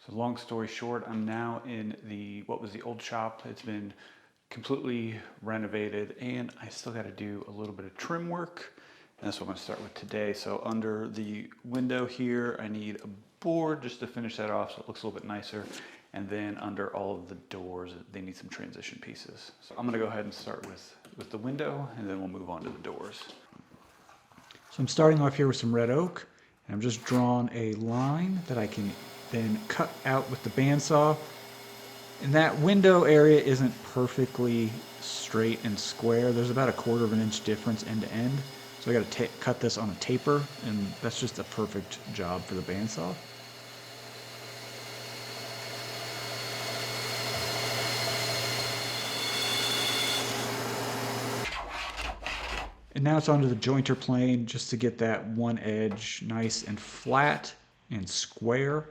So long story short, I'm now in what was the old shop. It's been completely renovated and I still got to do a little bit of trim work. And that's what I'm going to start with today. So under the window here, I need a board just to finish that off so it looks a little bit nicer. And then under all of the doors, they need some transition pieces. So I'm going to go ahead and start with the window and then we'll move on to the doors. So I'm starting off here with some red oak. And I'm just drawing a line that I can then cut out with the bandsaw. And that window area isn't perfectly straight and square. There's about 1/4 inch difference end to end. So I got to cut this on a taper, and that's just a perfect job for the bandsaw. And now it's onto the jointer plane just to get that one edge nice and flat and square.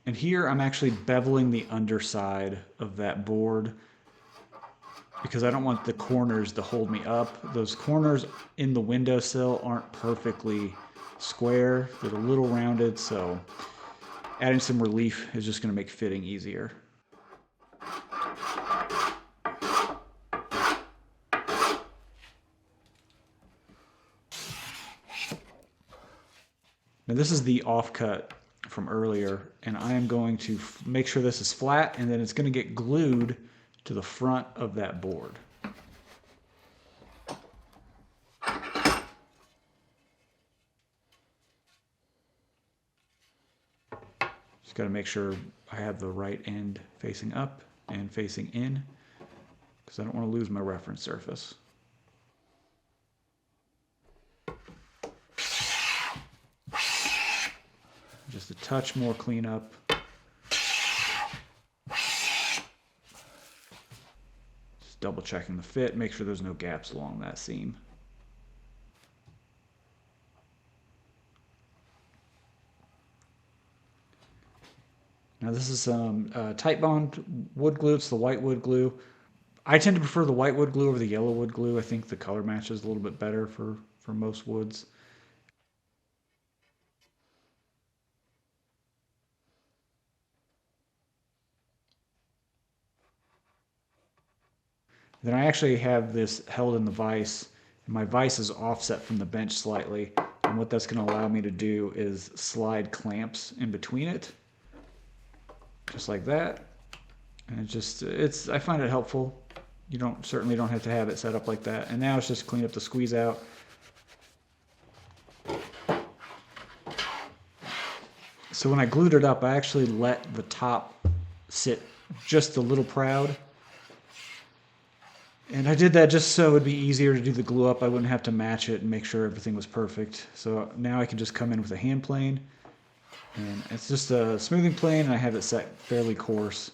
And here I'm actually beveling the underside of that board because I don't want the corners to hold me up. Those corners in the windowsill aren't perfectly square. They're a little rounded, so adding some relief is just going to make fitting easier. Now this is the offcut from earlier, and I am going to make sure this is flat, and then it's going to get glued to the front of that board. Just got to make sure I have the right end facing up and facing in, because I don't want to lose my reference surface. Just a touch more cleanup. Just double checking the fit, make sure there's no gaps along that seam. Now this is some Titebond wood glue. It's the white wood glue. I tend to prefer the white wood glue over the yellow wood glue. I think the color matches a little bit better for most woods. Then I actually have this held in the vise, and my vise is offset from the bench slightly. And what that's going to allow me to do is slide clamps in between it, just like that. And I find it helpful. You certainly don't have to have it set up like that. And now it's just clean up the squeeze out. So when I glued it up, I actually let the top sit just a little proud. And I did that just so it would be easier to do the glue up. I wouldn't have to match it and make sure everything was perfect. So now I can just come in with a hand plane. And it's just a smoothing plane, and I have it set fairly coarse.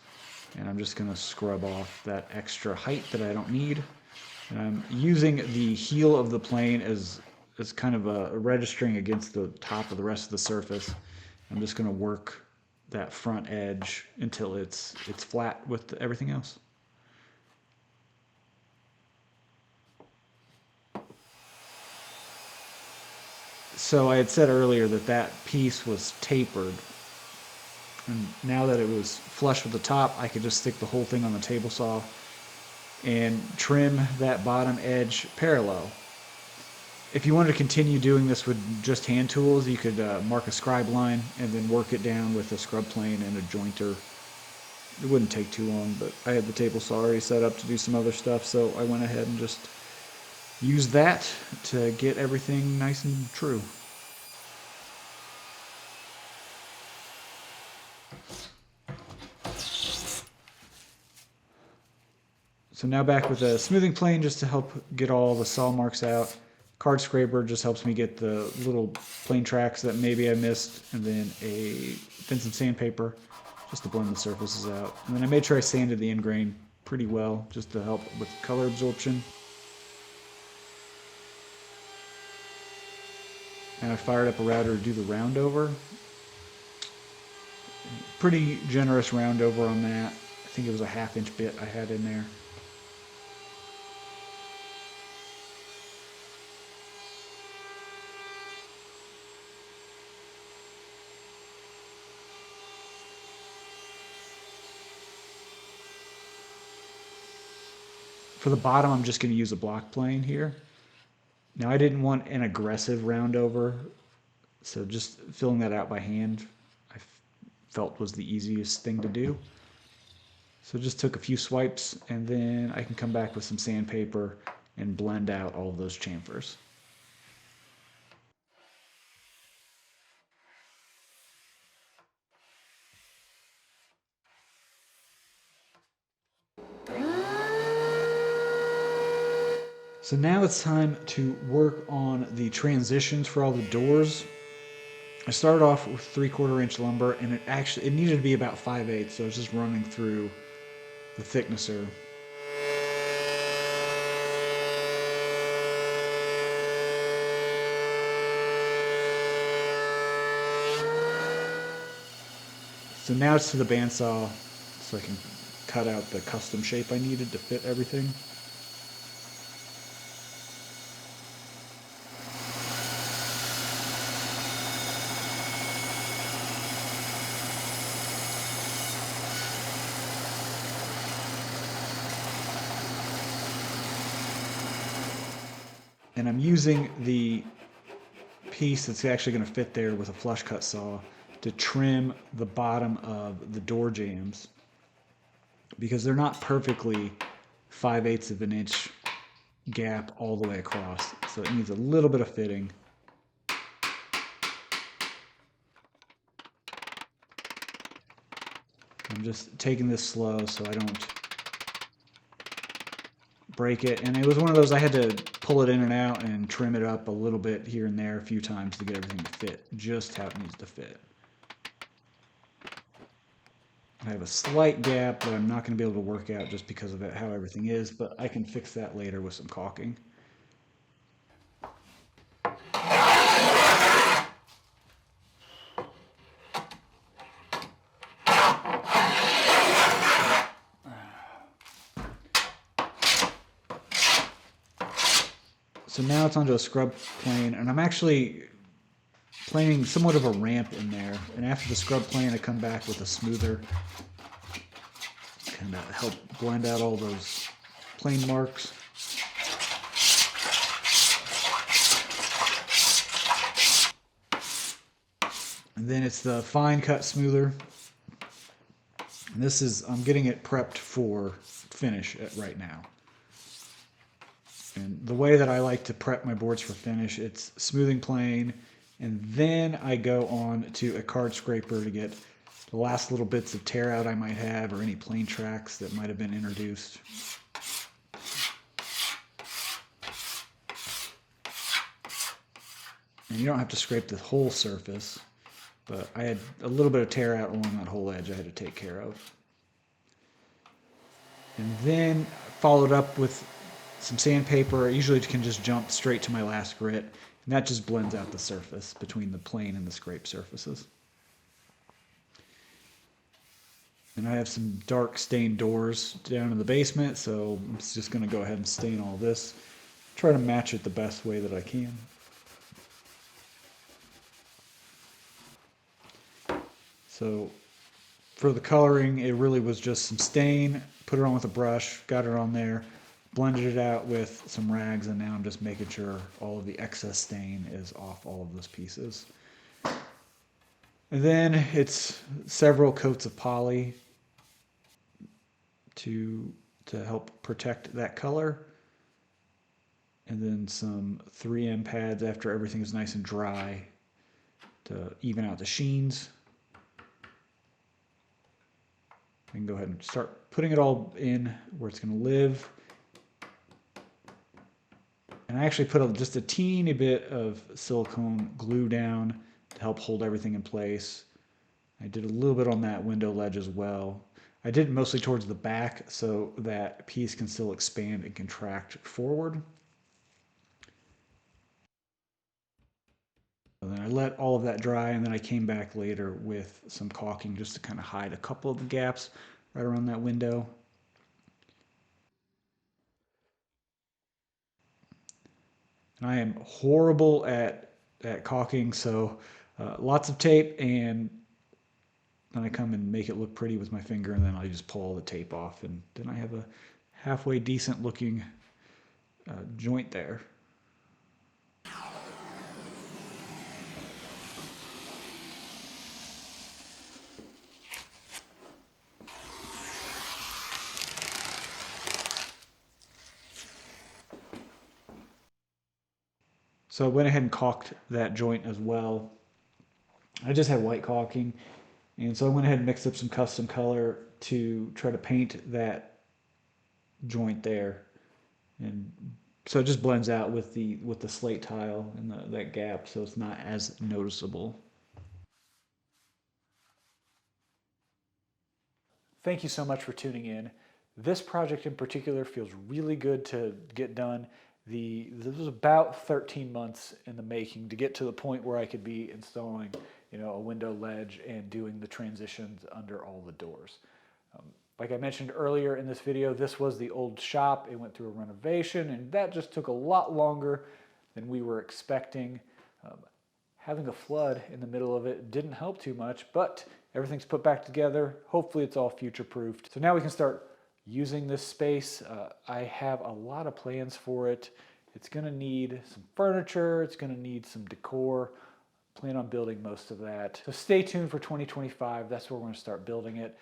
And I'm just going to scrub off that extra height that I don't need. And I'm using the heel of the plane as kind of a registering against the top of the rest of the surface. I'm just going to work that front edge until it's flat with everything else. So I had said earlier that that piece was tapered. And now that it was flush with the top, I could just stick the whole thing on the table saw and trim that bottom edge parallel. If you wanted to continue doing this with just hand tools, you could mark a scribe line and then work it down with a scrub plane and a jointer. It wouldn't take too long, but I had the table saw already set up to do some other stuff, so I went ahead and just used that to get everything nice and true. So now back with a smoothing plane just to help get all the saw marks out. Card scraper just helps me get the little plane tracks that maybe I missed, and then some sandpaper just to blend the surfaces out. And then I made sure I sanded the end grain pretty well just to help with color absorption. And I fired up a router to do the round over. Pretty generous round over on that. I think it was a 1/2 inch bit I had in there. For the bottom, I'm just going to use a block plane here. Now I didn't want an aggressive round over, so just filling that out by hand I felt was the easiest thing to do. So just took a few swipes, and then I can come back with some sandpaper and blend out all of those chamfers. So now it's time to work on the transitions for all the doors. I started off with 3/4 inch lumber, and it needed to be about 5/8, so I was just running through the thicknesser. So now it's to the bandsaw, so I can cut out the custom shape I needed to fit everything. And I'm using the piece that's actually going to fit there with a flush cut saw to trim the bottom of the door jambs, because they're not perfectly 5/8 of an inch gap all the way across, so it needs a little bit of fitting. I'm just taking this slow so I don't break it, and it was one of those I had to pull it in and out and trim it up a little bit here and there a few times to get everything to fit just how it needs to fit. I have a slight gap that I'm not going to be able to work out just because of how everything is, but I can fix that later with some caulking. So now it's onto a scrub plane, and I'm actually planing somewhat of a ramp in there. And after the scrub plane, I come back with a smoother, kind of help blend out all those plane marks. And then it's the fine cut smoother. And this is, I'm getting it prepped for finish right now. And the way that I like to prep my boards for finish, it's smoothing plane, and then I go on to a card scraper to get the last little bits of tear out I might have, or any plane tracks that might have been introduced. And you don't have to scrape the whole surface, but I had a little bit of tear out along that whole edge I had to take care of. And then followed up with some sandpaper. I usually can just jump straight to my last grit, and that just blends out the surface between the plane and the scrape surfaces. And I have some dark stained doors down in the basement, so I'm just going to go ahead and stain all this. Try to match it the best way that I can. So for the coloring, it really was just some stain, put it on with a brush, got it on there, blended it out with some rags, and now I'm just making sure all of the excess stain is off all of those pieces. And then it's several coats of poly to help protect that color. And then some 3M pads after everything is nice and dry to even out the sheens. I can go ahead and start putting it all in where it's going to live. And I actually put just a teeny bit of silicone glue down to help hold everything in place. I did a little bit on that window ledge as well. I did it mostly towards the back so that piece can still expand and contract forward. And then I let all of that dry, and then I came back later with some caulking just to kind of hide a couple of the gaps right around that window. And I am horrible at caulking, so lots of tape, and then I come and make it look pretty with my finger, and then I just pull all the tape off, and then I have a halfway decent looking joint there. So I went ahead and caulked that joint as well. I just had white caulking, and so I went ahead and mixed up some custom color to try to paint that joint there, and so it just blends out with the slate tile and that gap, so it's not as noticeable. Thank you so much for tuning in. This project in particular feels really good to get done. This was about 13 months in the making to get to the point where I could be installing, a window ledge and doing the transitions under all the doors. Like I mentioned earlier in this video, this was the old shop. It went through a renovation, and that just took a lot longer than we were expecting. Having a flood in the middle of it didn't help too much, but everything's put back together. Hopefully it's all future-proofed. So now we can start using this space. I have a lot of plans for it. It's gonna need some furniture, it's gonna need some decor. Plan on building most of that. So stay tuned for 2025. That's where we're gonna start building it.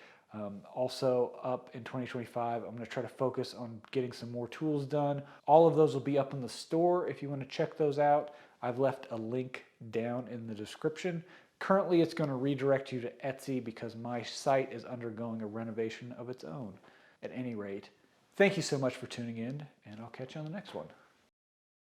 Also up in 2025, I'm gonna try to focus on getting some more tools done. All of those will be up in the store if you wanna check those out. I've left a link down in the description. Currently, it's gonna redirect you to Etsy because my site is undergoing a renovation of its own. At any rate, thank you so much for tuning in, and I'll catch you on the next one.